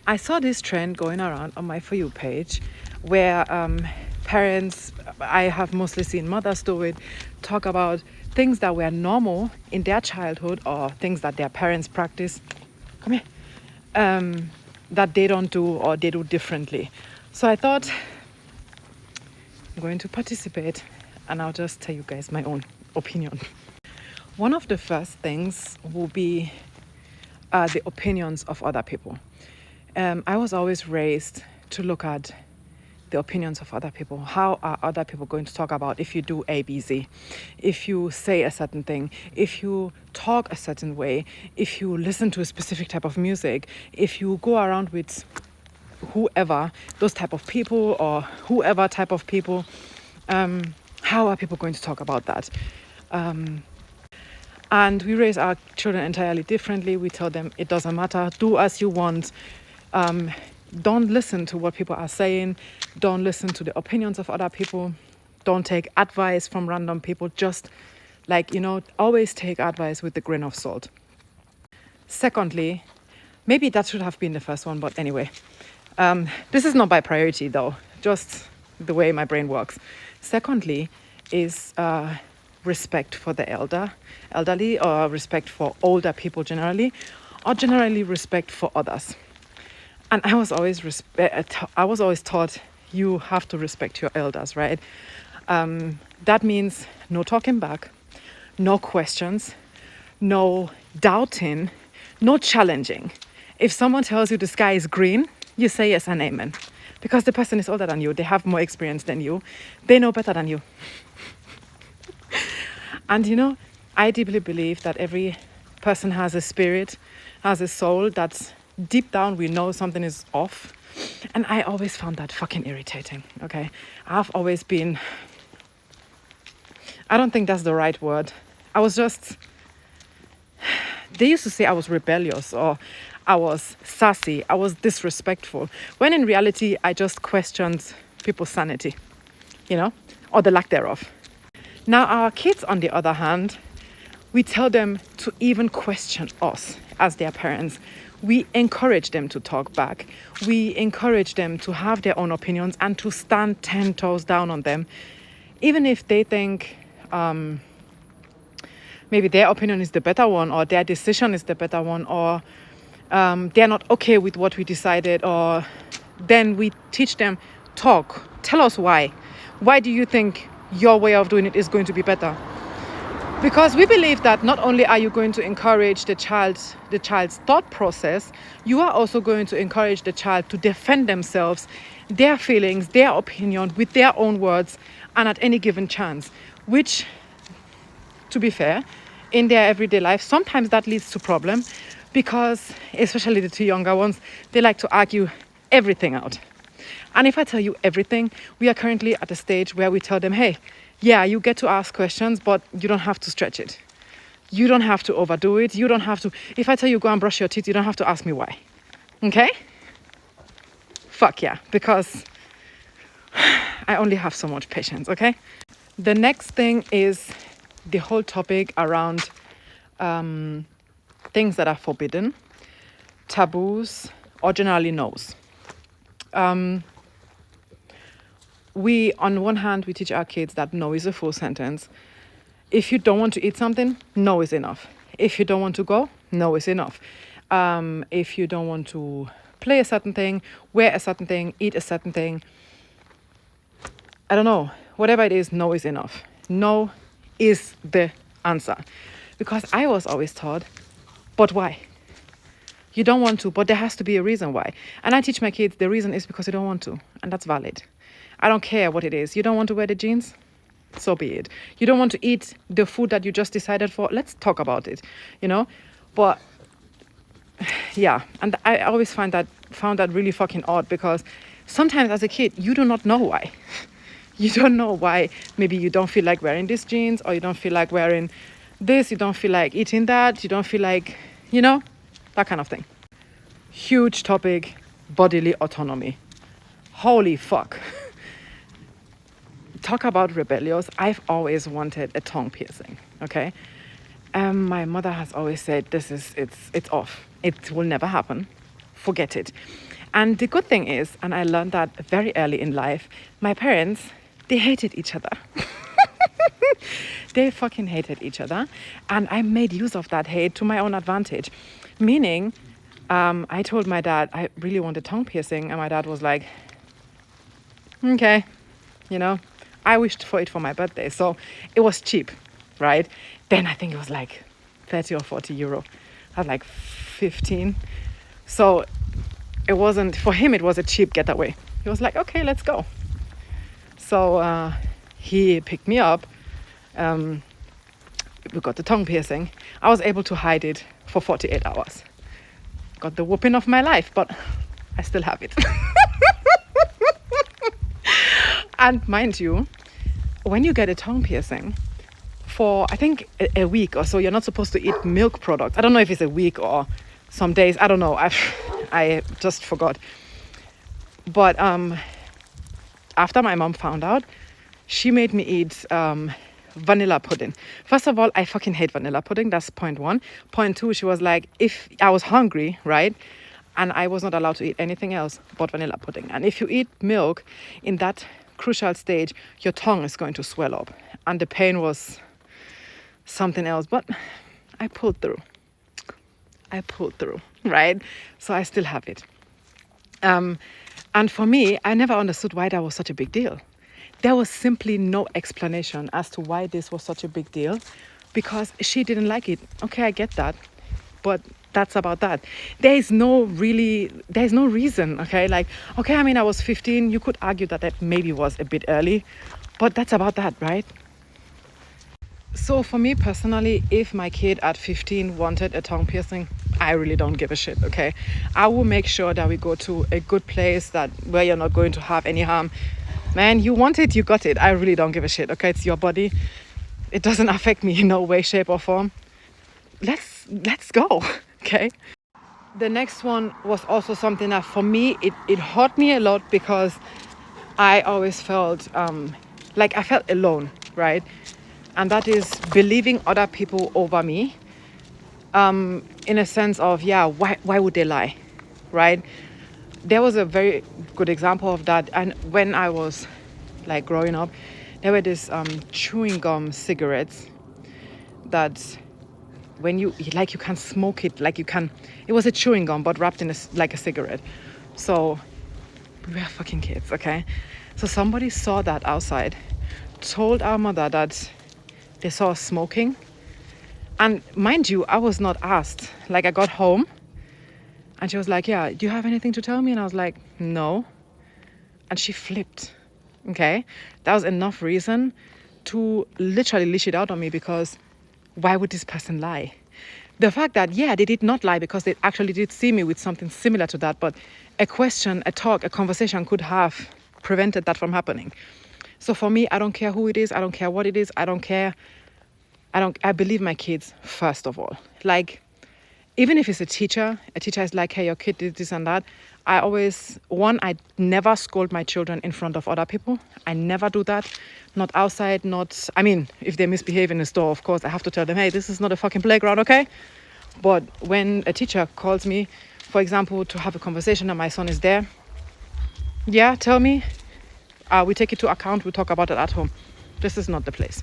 I saw this trend going around on my For You page where parents, I have mostly seen mothers do it, talk about things that were normal in their childhood or things that their parents practice. Come here. That they don't do or they do differently. So I thought I'm going to participate and I'll just tell you guys my own opinion. One of the first things will be the opinions of other people. I was always raised to look at the opinions of other people. How are other people going to talk about if you do A, B, Z? If you say a certain thing, if you talk a certain way, if you listen to a specific type of music, if you go around with whoever, those type of people or whoever type of people, how are people going to talk about that? And we raise our children entirely differently. We tell them it doesn't matter, do as you want. Don't listen to what people are saying. Don't listen to the opinions of other people. Don't take advice from random people. Just always take advice with a grain of salt. Secondly, maybe that should have been the first one, but anyway, this is not by priority though, just the way my brain works. Secondly is respect for the elderly, or respect for older people generally, or generally respect for others. And I was always taught you have to respect your elders, right? That means no talking back, no questions, no doubting, no challenging. If someone tells you the sky is green, you say yes and amen. Because the person is older than you, they have more experience than you, they know better than you. And I deeply believe that every person has a spirit, has a soul that's deep down we know something is off. And I always found that fucking irritating, okay? I've always been, I don't think that's the right word. They used to say I was rebellious or I was sassy, I was disrespectful. When in reality, I just questioned people's sanity, or the lack thereof. Now, our kids, on the other hand, we tell them to even question us as their parents. We encourage them to talk back. We encourage them to have their own opinions and to stand 10 toes down on them. Even if they think maybe their opinion is the better one, or their decision is the better one, or they're not okay with what we decided, or then we teach them, talk, tell us why. Why do you think your way of doing it is going to be better? Because we believe that not only are you going to encourage the child's thought process, you are also going to encourage the child to defend themselves, their feelings, their opinion with their own words, and at any given chance. Which, to be fair, in their everyday life, sometimes that leads to problem, because especially the two younger ones, they like to argue everything out. And if I tell you everything, we are currently at a stage where we tell them, hey, yeah, you get to ask questions, but you don't have to stretch it. You don't have to overdo it. You don't have to. If I tell you go and brush your teeth, you don't have to ask me why. Okay? Fuck yeah, because I only have so much patience, okay? The next thing is the whole topic around things that are forbidden, taboos, or generally no's. We, on one hand, we teach our kids that no is a full sentence. If you don't want to eat something, no is enough. If you don't want to go, no is enough. If you don't want to play a certain thing, wear a certain thing, eat a certain thing, I don't know, whatever it is, no is enough. No is the answer. Because I was always taught, but why? You don't want to, but there has to be a reason why. And I teach my kids the reason is because you don't want to, and that's valid. I don't care what it is. You don't want to wear the jeans? So be it. You don't want to eat the food that you just decided for? Let's talk about it, But yeah, and I always found that really fucking odd, because sometimes as a kid, you do not know why. You don't know why. Maybe you don't feel like wearing these jeans, or you don't feel like wearing this, you don't feel like eating that, you don't feel like, that kind of thing. Huge topic, bodily autonomy. Holy fuck. Talk about rebellious. I've always wanted a tongue piercing, okay? My mother has always said it's off. It will never happen. forget it. And the good thing is, and I learned that very early in life, my parents, they hated each other. They fucking hated each other. And I made use of that hate to my own advantage. Meaning, I told my dad, I really want a tongue piercing. And my dad was like, okay, you know, I wished for it for my birthday. So it was cheap, right? Then I think it was like 30 or 40 euro. I was like 15. So it wasn't, for him, it was a cheap getaway. He was like, okay, let's go. So he picked me up. We got the tongue piercing. I was able to hide it for 48 hours. Got the whooping of my life, but I still have it. And mind you, when you get a tongue piercing, for I think a week or so, you're not supposed to eat milk products. I don't know if it's a week or some days. I don't know. I just forgot. But after my mom found out, she made me eat vanilla pudding. First of all, I fucking hate vanilla pudding. That's point one. Point two, she was like, if I was hungry, right? And I was not allowed to eat anything else but vanilla pudding. And if you eat milk in that crucial stage, your tongue is going to swell up. And the pain was something else. But I pulled through. Right? So I still have it. And for me, I never understood why that was such a big deal. There was simply no explanation as to why this was such a big deal, because she didn't like it. Okay, I get that, but that's about that. There's no reason, okay? Like, okay, I mean, I was 15. You could argue that maybe was a bit early, but that's about that, right? So for me personally, if my kid at 15 wanted a tongue piercing, I really don't give a shit, okay? I will make sure that we go to a good place where you're not going to have any harm. Man, you want it, you got it. I really don't give a shit, okay? It's your body. It doesn't affect me in no way, shape or form. Let's go, okay? The next one was also something that for me, it hurt me a lot, because I always felt like I felt alone, right? And that is believing other people over me, in a sense of, why would they lie, right? There was a very good example of that. And when I was like growing up, there were these chewing gum cigarettes that when you can smoke it, it was a chewing gum but wrapped in like a cigarette. So we were fucking kids, okay? So somebody saw that outside, told our mother that they saw us smoking. And mind you, I was not asked. Like, I got home and she was like, yeah, do you have anything to tell me? And I was like, no. And she flipped, okay? That was enough reason to literally leash it out on me, because why would this person lie? The fact that, they did not lie, because they actually did see me with something similar to that, but a question, a talk, a conversation could have prevented that from happening. So for me, I don't care who it is. I don't care what it is. I don't care. I believe my kids first of all. Like, even if it's a teacher is like, hey, your kid did this and that. I never scold my children in front of other people. I never do that. Not outside, if they misbehave in the store, of course, I have to tell them, hey, this is not a fucking playground, okay? But when a teacher calls me, for example, to have a conversation and my son is there, tell me. We take it to account. We talk about it at home. This is not the place.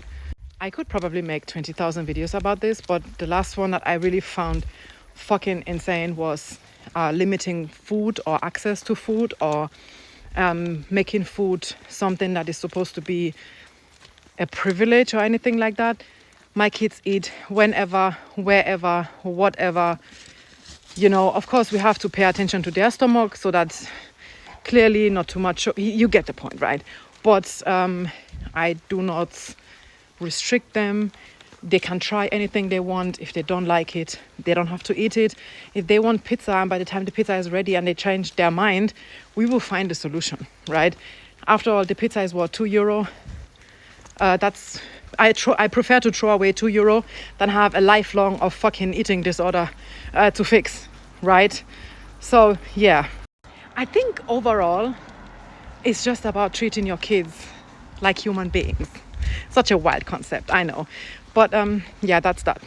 I could probably make 20,000 videos about this, but the last one that I really found fucking insane was limiting food or access to food, or making food something that is supposed to be a privilege or anything like that. My kids eat whenever, wherever, whatever. Of course, we have to pay attention to their stomach, so that's clearly not too much. You get the point, right? But I do not restrict them. They can try anything they want. If they don't like it, they don't have to eat it. If they want pizza, and by the time the pizza is ready and they change their mind, we will find a solution, right? After all, the pizza is what, €2? I prefer to throw away €2 than have a lifelong of fucking eating disorder to fix, right? So I think overall, it's just about treating your kids like human beings. Such a wild concept, I know. But that's that.